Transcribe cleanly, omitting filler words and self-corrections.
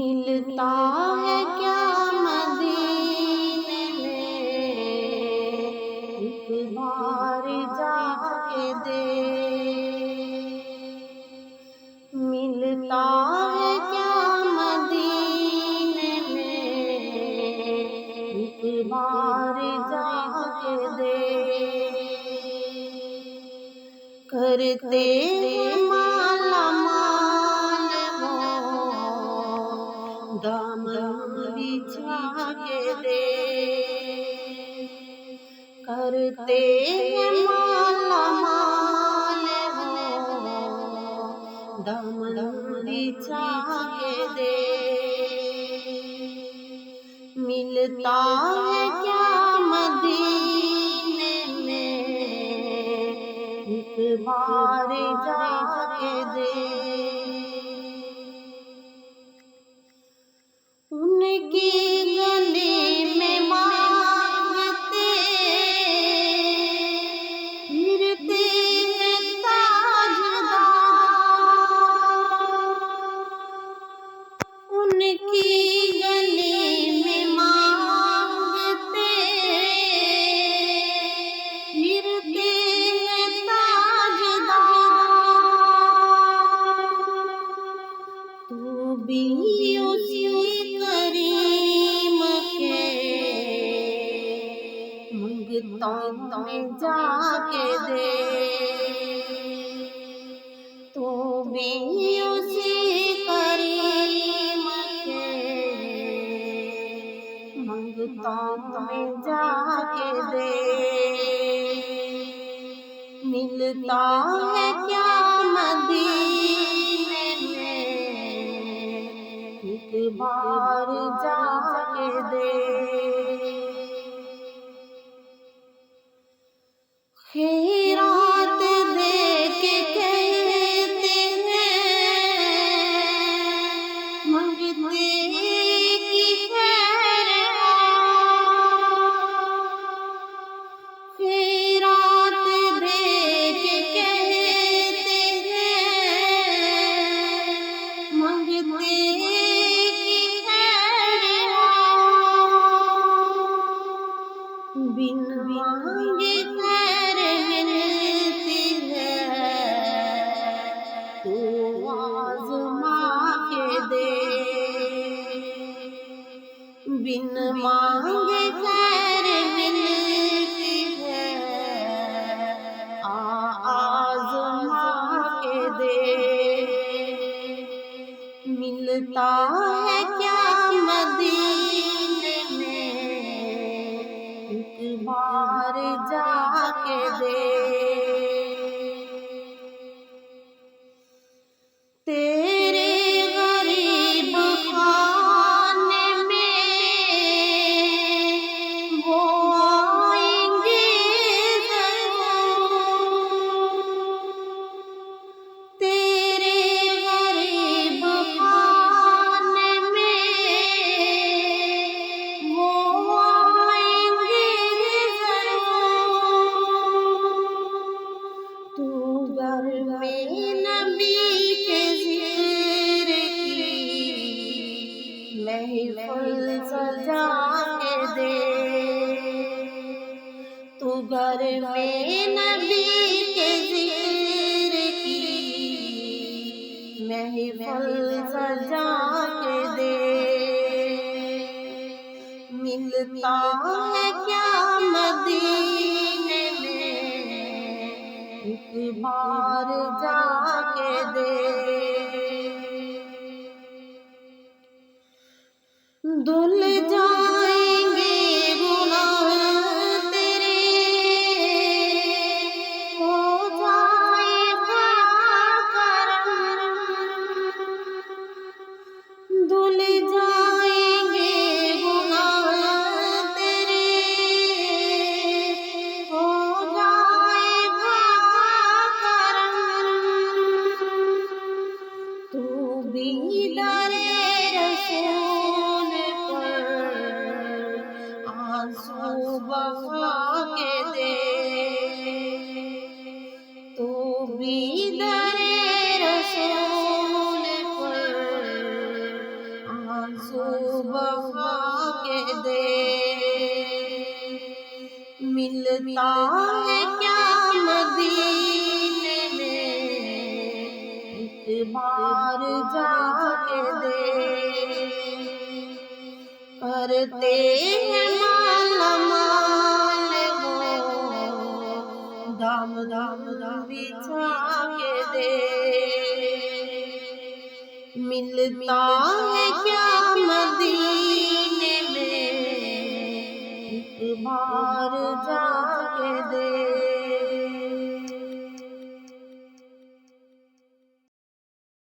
मिलता है क्या मदीने में, एक बार जाके दे। मिलता है क्या मदीने में, एक बार जाके दे। करते माला माल हो, दामन बिछा के दे। करते माला माल हो, दामन बिछा के दे। मिलता है क्या मदीने में, एक बार जाके दे। उनकी गली में मांगते फिरते हैं ताजदार। उनकी गली में मांगते फिरते हैं ताजदार। तू भी उसी करीम के मंगतों में जाके दे। तू भी उसी करीम के मंगतों में जाके दे। मिलता है क्या मदीने में, एक बार जाके दे। खैरात दे के कहते हैं मंगते की खैर। खैरात दे के कहते हैं मंगते की खैर। बिन मांगे खैर मिलती है, तू आज़मा के दे। बिन मांगे खैर मिलती है, आज़मा के दे। मिलता है क्या मदीने में, एक बार जाके दे। तेरे गरीब खाने में वो आएंगे ज़रूर। तेरे गरीब खाने में वो आएंगे ज़रूर। तू घर में नबी के ज़िक्र की महफ़िल सजा के दे। तू घर में नबी के ज़िक्र की महफ़िल सजा के दे। मिलता है क्या मदीने में, एक बार जाके दे। धुल जाएंगे गुनाह तेरे, हो जाएगा करम। धुल जाएंगे गुनाह तेरे, हो जाएगा करम। तू भी दरे रसूल पर आंसू बहा के दे। तू भी दरे रसूल पर सुबह के दे। मिलता है क्या मदीने में, एक बार जाके दे। करते हैं माला माल वो, दाम दाम बिछा के दे। मिलता है क्या मदीने